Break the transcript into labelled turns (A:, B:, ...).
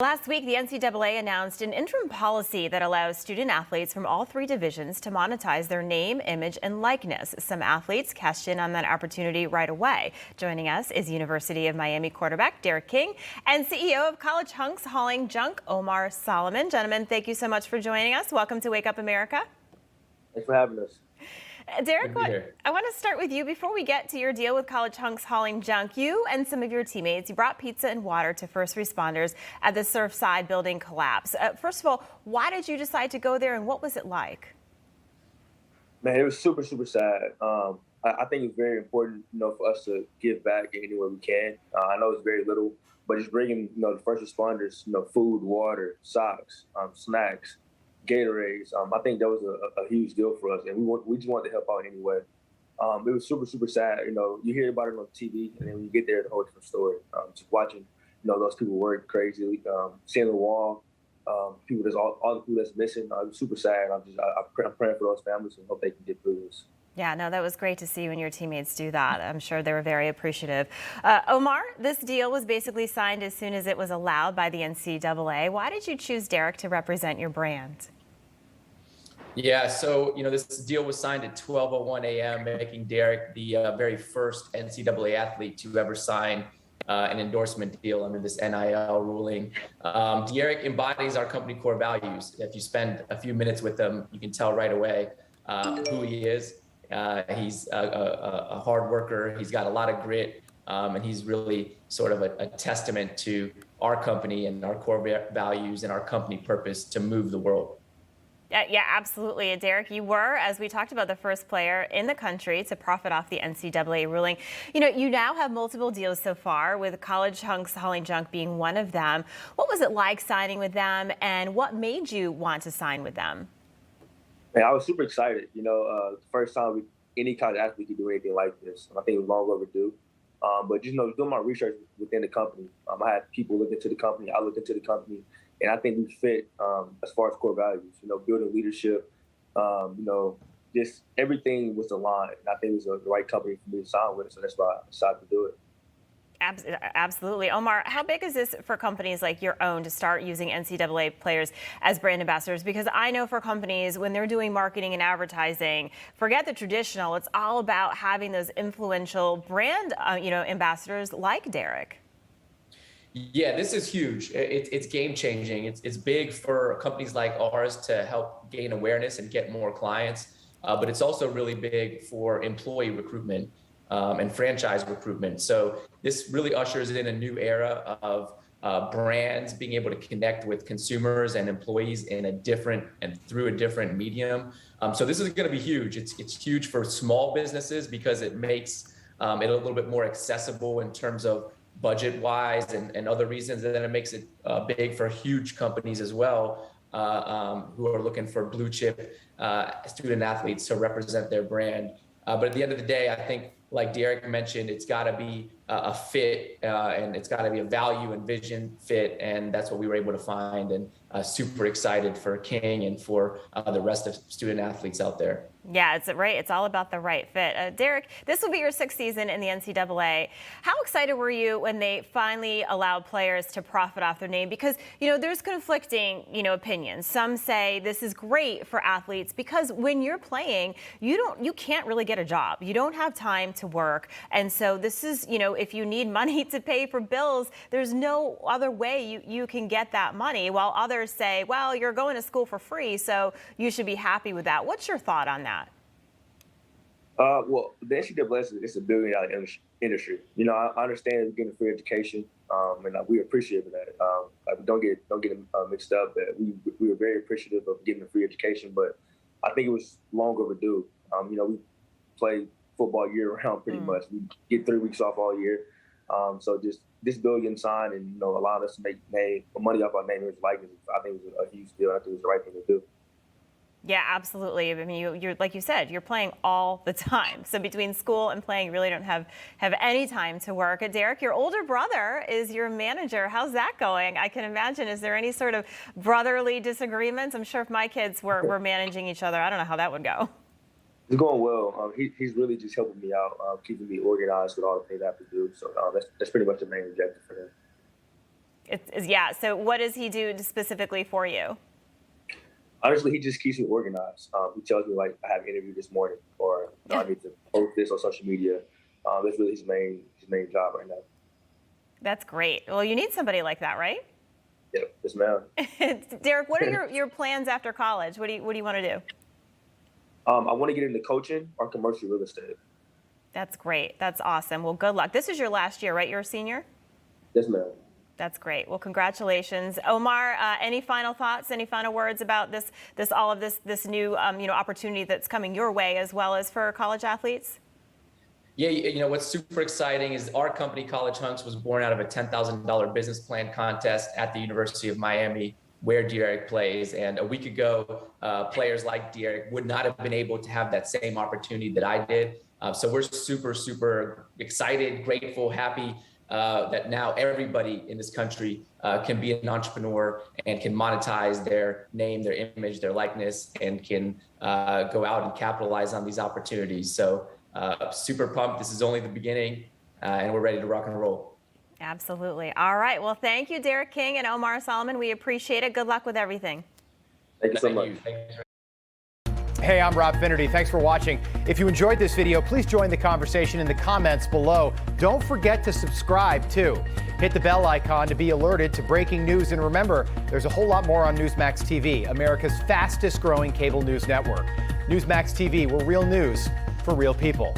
A: Last week, the NCAA announced an interim policy that allows student athletes from all three divisions to monetize their name, image, and likeness. Some athletes cashed in on that opportunity right away. Joining us is University of Miami quarterback Derek King and CEO of College Hooligans Junk, Omar Solomon. Gentlemen, thank you so much for joining us. Welcome to Wake Up America.
B: Thanks for having us.
A: Derek, I want to start with you. Before we get to your deal with College Hooligans Junk, you and some of your teammates, you brought pizza and water to first responders at the Surfside building collapse. First of all, why did you decide to go there, and what was it like?
B: Man, it was super, super sad. I think it's very important, for us to give back in any way we can. I know it's very little, but just bringing, the first responders, food, water, socks, snacks, Gatorades. I think that was a huge deal for us, and we just wanted to help out anyway. It was super, super sad. You hear about it on TV, and then when you get there, it's a whole different story. Just watching, those people work crazy, seeing the wall, people all the people that's missing. It was super sad. I'm praying for those families and hope they can get through this.
A: Yeah, no, that was great to see you and your teammates do that. I'm sure they were very appreciative. Omar, this deal was basically signed as soon as it was allowed by the NCAA. Why did you choose Derek to represent your brand?
C: Yeah, so, this deal was signed at 12:01 a.m., making Derek the very first NCAA athlete to ever sign an endorsement deal under this NIL ruling. Derek embodies our company core values. If you spend a few minutes with him, you can tell right away who he is. He's a hard worker. He's got a lot of grit, and he's really sort of a testament to our company and our core values and our company purpose to move the world.
A: Yeah, absolutely. Derek, you were, as we talked about, the first player in the country to profit off the NCAA ruling. You now have multiple deals so far, with College Hooligans Junk being one of them. What was it like signing with them, and what made you want to sign with them?
B: Man, I was super excited. The first time any college athlete could do anything like this. I think it was long overdue. But doing my research within the company, I had people look into the company. I looked into the company. And I think we fit as far as core values, building leadership, just everything was aligned. And I think it was the right company for me to sign with, so that's why I decided to do it.
A: Absolutely. Omar, how big is this for companies like your own to start using NCAA players as brand ambassadors? Because I know for companies, when they're doing marketing and advertising, forget the traditional, it's all about having those influential brand, ambassadors like Derek.
C: Yeah, this is huge. It's game changing. It's big for companies like ours to help gain awareness and get more clients. But it's also really big for employee recruitment and franchise recruitment. So this really ushers in a new era of brands being able to connect with consumers and employees in a different and through a different medium. So this is going to be huge. It's huge for small businesses because it makes it a little bit more accessible in terms of budget-wise and other reasons, and then it makes it big for huge companies as well, who are looking for blue chip student athletes to represent their brand. But at the end of the day, I think, like Derek mentioned, it's got to be a fit, and it's got to be a value and vision fit, and that's what we were able to find. And super excited for King and for the rest of student athletes out there.
A: Yeah, it's all about the right fit. Derek, this will be your sixth season in the NCAA. How excited were you when they finally allowed players to profit off their name? Because, there's conflicting, opinions. Some say this is great for athletes because when you're playing, you can't really get a job. You don't have time to work. And so this is, if you need money to pay for bills, there's no other way you can get that money, while others say, well, you're going to school for free, so you should be happy with that. What's your thought on that?
B: Well, the NCAA is a billion-dollar industry. I understand getting a free education, and we're appreciative of that. Don't get mixed up. We were very appreciative of getting a free education, but I think it was long overdue. We play football year-round pretty much. We get 3 weeks off all year. So just this bill getting signed and allowing us to make money off our name and likeness, I think it was a huge deal. I think it was the right thing to do.
A: Yeah, absolutely. I mean, you're like you said, you're playing all the time. So between school and playing, you really don't have any time to work. Derek, your older brother is your manager. How's that going? I can imagine. Is there any sort of brotherly disagreements? I'm sure if my kids were managing each other, I don't know how that would go.
B: It's going well. He's really just helping me out, keeping me organized with all the things I have to do. So that's pretty much the main objective for him.
A: Yeah. So what does he do specifically for you?
B: Honestly, he just keeps me organized. He tells me like I have an interview this morning, or I need to post this on social media. That's really his main job right now.
A: That's great. Well, you need somebody like that, right?
B: Yep, yes, ma'am.
A: Derek, what are your plans after college? What do you want to do?
B: I want to get into coaching or commercial real estate.
A: That's great. That's awesome. Well, good luck. This is your last year, right? You're a senior?
B: Yes, ma'am.
A: That's great. Well, congratulations, Omar. Any final thoughts? Any final words about this new opportunity that's coming your way, as well as for college athletes?
C: Yeah, what's super exciting is our company, College Hunks, was born out of a $10,000 business plan contest at the University of Miami, where Derek plays. And a week ago, players like Derek would not have been able to have that same opportunity that I did. So we're super, super excited, grateful, happy that now everybody in this country can be an entrepreneur and can monetize their name, their image, their likeness, and can go out and capitalize on these opportunities. So super pumped. This is only the beginning, and we're ready to rock and roll.
A: Absolutely. All right. Well, thank you, Derek King and Omar Solomon. We appreciate it. Good luck with everything.
B: Thank you so much.
D: Hey, I'm Rob Finnerty. Thanks for watching. If you enjoyed this video, please join the conversation in the comments below. Don't forget to subscribe, too. Hit the bell icon to be alerted to breaking news. And remember, there's a whole lot more on Newsmax TV, America's fastest growing cable news network. Newsmax TV, where real news for real people.